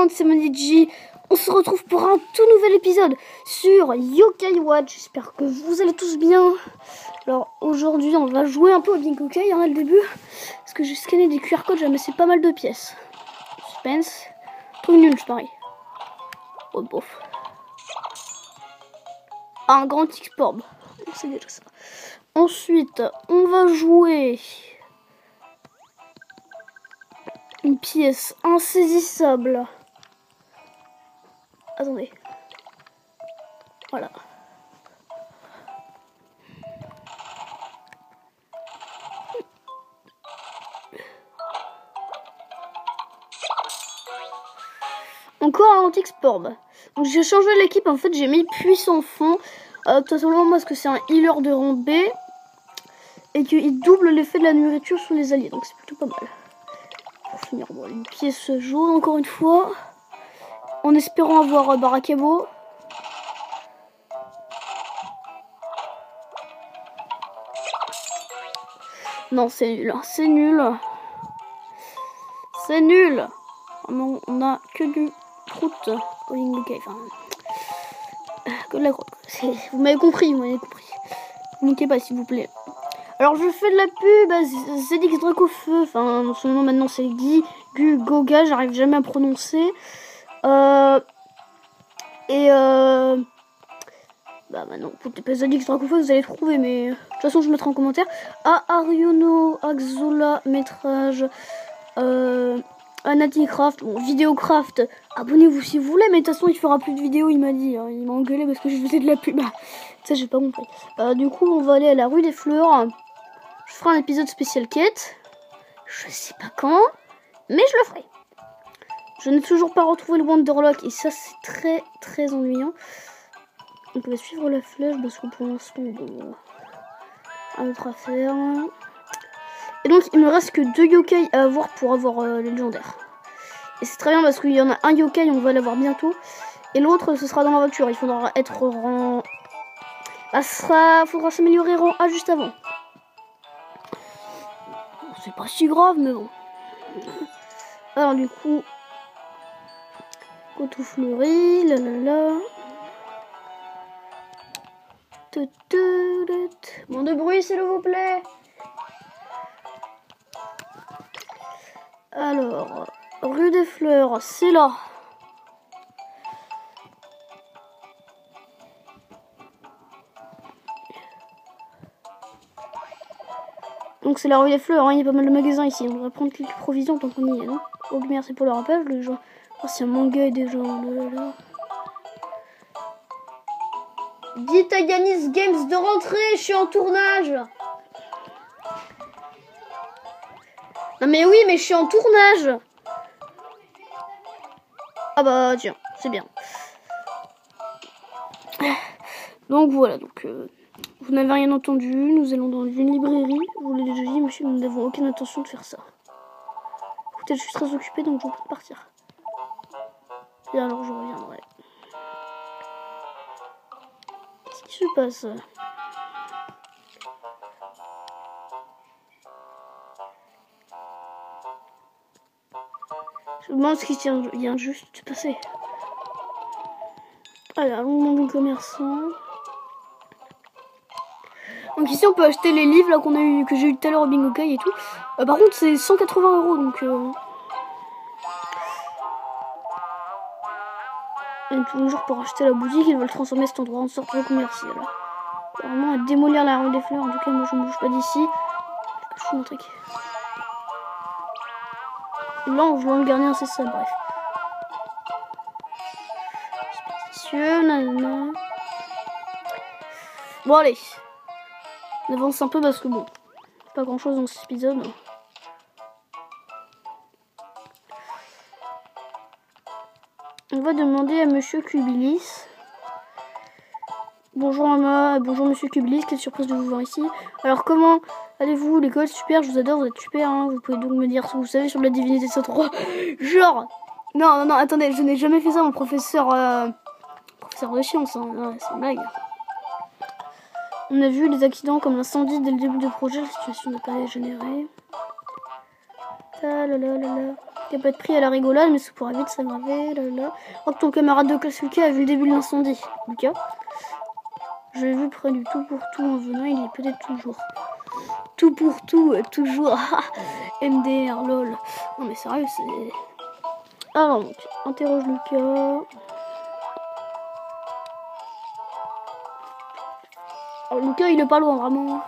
monde, c'est Moniji. On se retrouve pour un tout nouvel épisode sur Yokai Watch. J'espère que vous allez tous bien. Alors aujourd'hui, on va jouer un peu au Bingo Yokai hein, le début. Parce que j'ai scanné des QR codes, j'ai amassé pas mal de pièces. Suspense. Truc nul, je parie. Oh bof. Un grand X-Porb. C'est déjà ça. Ensuite, on va jouer une pièce insaisissable. Attendez. Voilà. Encore un anti-Sporb. Donc j'ai changé l'équipe, en fait j'ai mis puissant fond. Tout simplement parce que c'est un healer de rang B. Et qu'il double l'effet de la nourriture sur les alliés. Donc c'est plutôt pas mal. Pour finir, bon, une pièce jaune encore une fois. En espérant avoir Barakebo. Non, c'est nul. C'est nul. C'est nul. Non, on a que du croûte. Enfin, que de la croûte. Vous m'avez compris, vous m'avez compris. Ne manquez pas, s'il vous plaît. Alors, je fais de la pub à ZX Dracofeu. Enfin, son nom maintenant, c'est Guy Goga. J'arrive jamais à prononcer. Bah maintenant, pour taper ZX Dracofeu, vous allez trouver, mais de toute façon, je mettrai en commentaire. Ariono, Axola, Métrage, Anaticraft, bon, Vidéocraft. Abonnez-vous si vous voulez, mais de toute façon, il fera plus de vidéos, il m'a dit. Il m'a engueulé parce que je faisais de la pub. Ça, j'ai pas compris. Du coup, on va aller à la rue des Fleurs. Je ferai un épisode spécial quête. Je sais pas quand, mais je le ferai. Je n'ai toujours pas retrouvé le Wanderlock et ça, c'est très très ennuyant. Donc on va suivre la flèche parce que pour l'instant, bon, un autre affaire. Et donc il me reste que 2 yokai à avoir pour avoir les légendaires. Et c'est très bien parce qu'il y en a un yokai, on va l'avoir bientôt. Et l'autre, ce sera dans la voiture. Il faudra être rang... faudra s'améliorer rang A juste avant. C'est pas si grave, mais bon. Alors du coup... Tout fleuri, là. Bon de bruit s'il vous plaît. Alors, rue des Fleurs, c'est là. Donc c'est la rue des Fleurs, hein. Il y a pas mal de magasins ici. On va prendre quelques provisions tant qu'on y est. Hein. Oh merci pour le rappel, les gens. Oh, c'est un manga et des gens. Là. Dites à Yanis Games de rentrer, je suis en tournage. Non mais oui, mais je suis en tournage. Ah bah tiens, c'est bien. Donc voilà, donc vous n'avez rien entendu, nous allons dans une librairie. Je vous l'ai déjà dit, monsieur, nous n'avons aucune intention de faire ça. Écoutez, je suis très occupée, donc je peux partir. Et alors je reviendrai. Qu'est-ce qui se passe ? Je me demande ce qui vient juste de passer. Allez, allons dans le commerçant. Donc ici on peut acheter les livres là que j'ai eu tout à l'heure au Bingo Yokai et tout. Par contre c'est 180 € donc et toujours pour acheter la boutique, ils veulent transformer cet endroit en centre commercial. Vraiment à démolir la rue des Fleurs. En tout cas moi je ne bouge pas d'ici. Je suis mon truc. L'ange, le gardien, c'est ça, bref. Superstitieux, nanana. Bon, allez. On avance un peu parce que bon, pas grand chose dans cet épisode. On va demander à monsieur Cubilis. Bonjour Ama, bonjour monsieur Cubilis, quelle surprise de vous voir ici. Alors comment allez-vous l'école? Super, je vous adore, vous êtes super, hein. Vous pouvez donc me dire ce que vous savez sur la divinité de cet endroit. Genre, non, attendez, je n'ai jamais fait ça, mon professeur de sciences, hein. Ouais, c'est une blague. On a vu des accidents comme l'incendie dès le début du projet, la situation n'a pas dégénéré. qui a pas être pris à la rigolade, mais ça pourrait vite s'aggraver. Là. Oh, ton camarade de classe Lucas a vu le début de l'incendie. Lucas, je l'ai vu près du tout pour tout en venant, il est peut-être toujours. Tout pour tout, toujours. MDR, lol. Non mais sérieux, c'est... Alors donc, interroge Lucas. Alors, Lucas, il est pas loin, vraiment.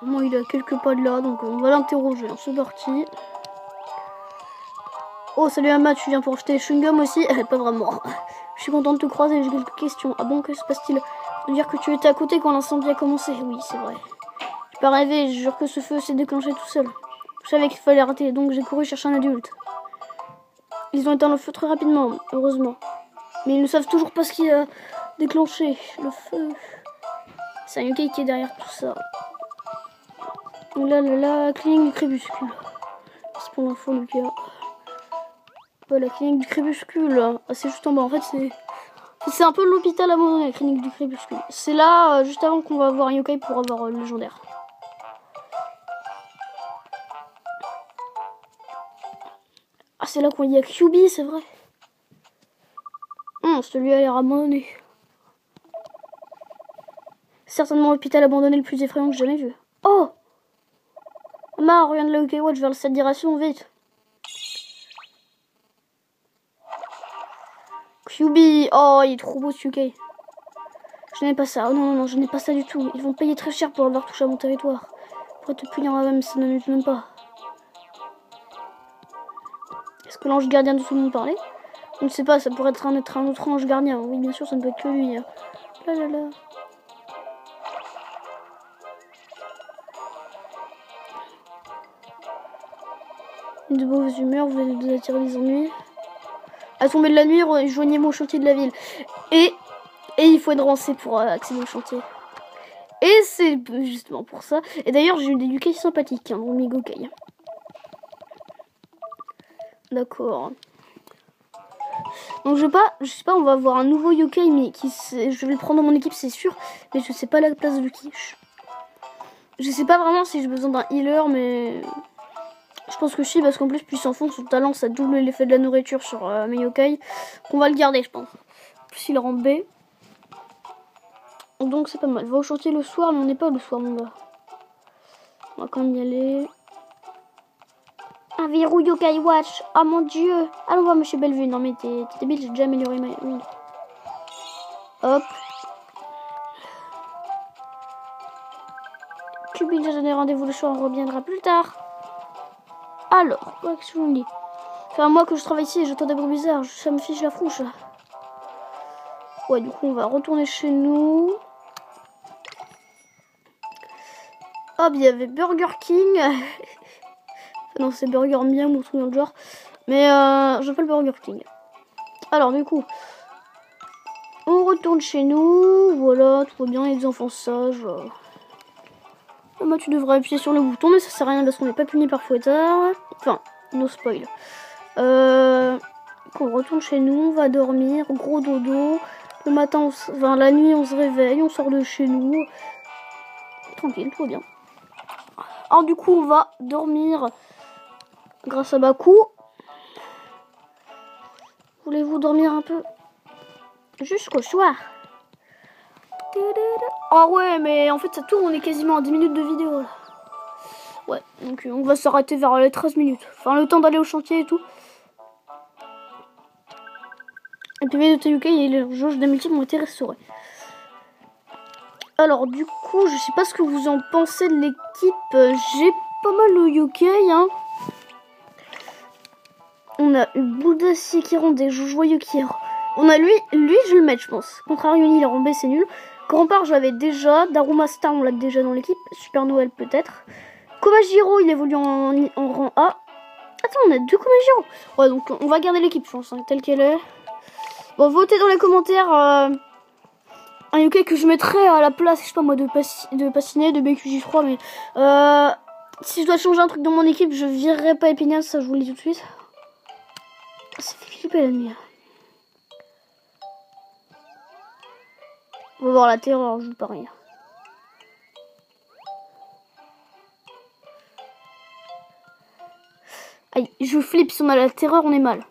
Vraiment, il est à quelques pas de là, donc on va l'interroger. C'est parti. Oh, salut Ahmad, tu viens pour acheter des chewing-gums aussi? Pas vraiment. Je suis contente de te croiser, j'ai quelques questions. Ah bon, que se passe-t-il? Faut dire que tu étais à côté quand l'incendie a commencé. Oui, c'est vrai. J'ai pas rêvé, je jure que ce feu s'est déclenché tout seul. Je savais qu'il fallait arrêter, donc j'ai couru chercher un adulte. Ils ont éteint le feu très rapidement, heureusement. Mais ils ne savent toujours pas ce qui a déclenché le feu. C'est un yokai qui est derrière tout ça. Là, clinique du crépuscule. C'est pour l'info, Lucas. La clinique du crépuscule. Ah, c'est juste en bas. En fait, c'est un peu l'hôpital abandonné, la clinique du crépuscule. C'est là, juste avant qu'on va avoir un yokai pour avoir le légendaire. Ah, c'est là qu'on y a QB, c'est vrai. Celui-là a l'air abandonné. Certainement l'hôpital abandonné le plus effrayant que j'ai jamais vu. Oh! Omar, reviens de la Yokai Watch vers cette direction, vite. QB, oh, il est trop beau ce UK. Je n'ai pas ça. Oh non, je n'ai pas ça du tout. Ils vont payer très cher pour avoir touché à mon territoire. Pour te punir moi-même, ça ne m'amuse même pas. Est-ce que l'ange gardien de tout le monde parlait? Je ne sais pas, ça pourrait être un autre ange gardien. Oui, bien sûr, ça ne peut être que lui. Là. De mauvaises humeurs, vous allez vous attirer des ennuis. À tomber de la nuit, rejoignez-moi au chantier de la ville. Et il faut être rancé pour accéder au chantier. Et c'est justement pour ça. Et d'ailleurs, j'ai eu des yokai sympathiques dans mes Gokai. D'accord. Donc je sais pas, on va avoir un nouveau yokai, mais je vais le prendre dans mon équipe, c'est sûr. Mais je sais pas la place de qui. Je sais pas vraiment si j'ai besoin d'un healer, mais je pense que si, parce qu'en plus, puissant fond, son talent, ça double l'effet de la nourriture sur mes yokai. On va le garder, je pense. En plus, il est en B. Donc c'est pas mal. Va au chantier le soir, mais on n'est pas le soir, mon gars. On va quand même y aller. Un verrou Yokai Watch. Oh mon dieu. Allons voir Monsieur Bellevue. Non mais t'es débile, j'ai déjà amélioré ma... Hop. Cubic, j'ai donné rendez-vous le soir, on reviendra plus tard. Alors, qu'est-ce que je vous dis? Ça fait un mois que je travaille ici et j'entends des bruits bizarres. Ça me fiche la frouche. Ouais, du coup, on va retourner chez nous. Hop, il y avait Burger King. Non, c'est Burger Miam ou tout dans le genre. Mais j'appelle Burger King. Alors, du coup, on retourne chez nous. Voilà, tout va bien, les enfants sages. Moi, tu devrais appuyer sur le bouton, mais ça sert à rien parce qu'on n'est pas puni par fouettard. Enfin, no spoil. On retourne chez nous, on va dormir, gros dodo. Le matin, la nuit, on se réveille, on sort de chez nous. Tranquille, tout va bien. Alors du coup, on va dormir grâce à Baku. Voulez-vous dormir un peu? Jusqu'au soir. Ah ouais, mais en fait, ça tourne, on est quasiment à 10 minutes de vidéo. Là. Ouais, donc on va s'arrêter vers les 13 minutes. Enfin, le temps d'aller au chantier et tout. Et puis, de UK et les jauges de multiples ont été restaurées. Alors, du coup, je sais pas ce que vous en pensez de l'équipe. J'ai pas mal le UK, hein. On a eu Bouddha Sekiron, des joyeux qui... On a lui, je le mets, je pense. Contrario, il est en B, c'est nul. Grand-Part, j'avais déjà. Daruma Star, on l'a déjà dans l'équipe. Super Noël, peut-être. Komajiro, il évolue en rang A. Attends, on a 2 Komajiro. Ouais, donc on va garder l'équipe, je pense, hein, telle qu'elle est. Bon, votez dans les commentaires un yokai que je mettrais à la place, je sais pas moi, de Passiné, de BQJ3, mais si je dois changer un truc dans mon équipe, je virerai pas Épinal, ça je vous le dis tout de suite. Ça fait flipper la nuit. On va voir la terreur, je joue pas rien. Aïe, je flippe, si on a la terreur, on est mal.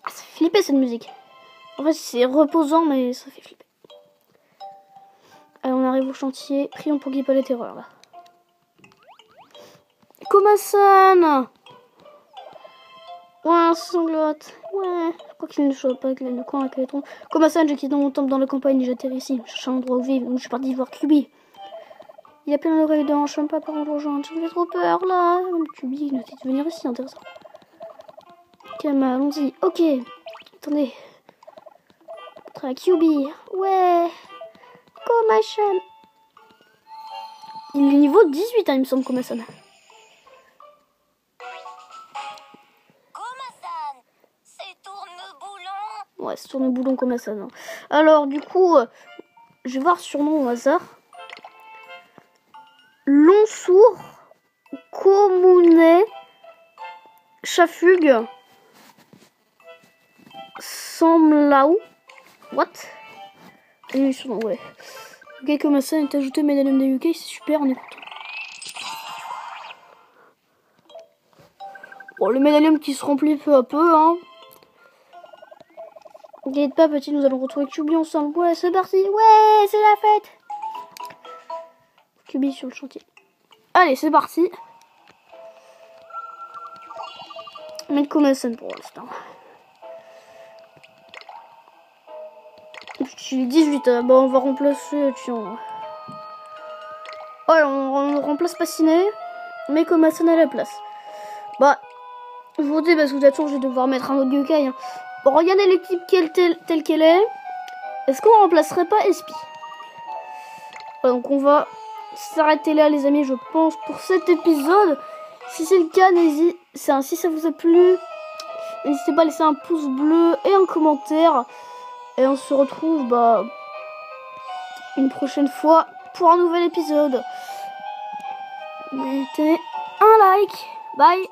Ah, ça fait flipper cette musique. En fait, c'est reposant, mais ça fait flipper. Allez, on arrive au chantier. Prions pour qu'il n'y ait pas les terreurs, là. Komasan! Ouais, sanglote. Ouais, je crois qu'il ne chope pas le coin avec les troncs. Komasan, j'ai quitté mon temple dans la campagne, j'atterris ici. Je cherche un endroit où vivre, donc je suis parti voir Kyubi. Il a plein d'oreilles dedans, je ne sais pas par où le rejoindre. J'ai trop peur là. Kyubi, il nous dit de venir ici, intéressant. Kama, allons-y. Ok. Attendez. Tra Kyubi. Ouais. Komasan. Il est niveau 18, hein, il me semble, Komasan. Ouais, c'est tourne-boulon comme ça. Non. Alors, du coup, je vais voir surnom au hasard. Long sourd, Komune, Chafugue, Samlaou. What? Et surnom, ouais. Ok, comme ça, est ajouté Medallion de UK, c'est super, on est content. Bon, le médaillon qui se remplit peu à peu, hein. N'inquiète pas, petit, nous allons retrouver Kyubi ensemble. Ouais, c'est parti. Ouais, c'est la fête. Kyubi sur le chantier. Allez, c'est parti. Mettre Komasan pour l'instant. Je suis 18. Bon, on va remplacer. Tiens. Ouais, on remplace Passiné. Mais Komasan à la place. Bah, je vous dis parce que de toute façon, je vais devoir mettre un autre Yokai. Hein. Bon, regardez l'équipe telle qu'elle est. Est-ce qu'on remplacerait pas Espi? Donc on va s'arrêter là les amis, je pense, pour cet épisode. Si c'est le cas, si ça vous a plu, n'hésitez pas à laisser un pouce bleu et un commentaire. Et on se retrouve une prochaine fois pour un nouvel épisode. Mettez un like. Bye.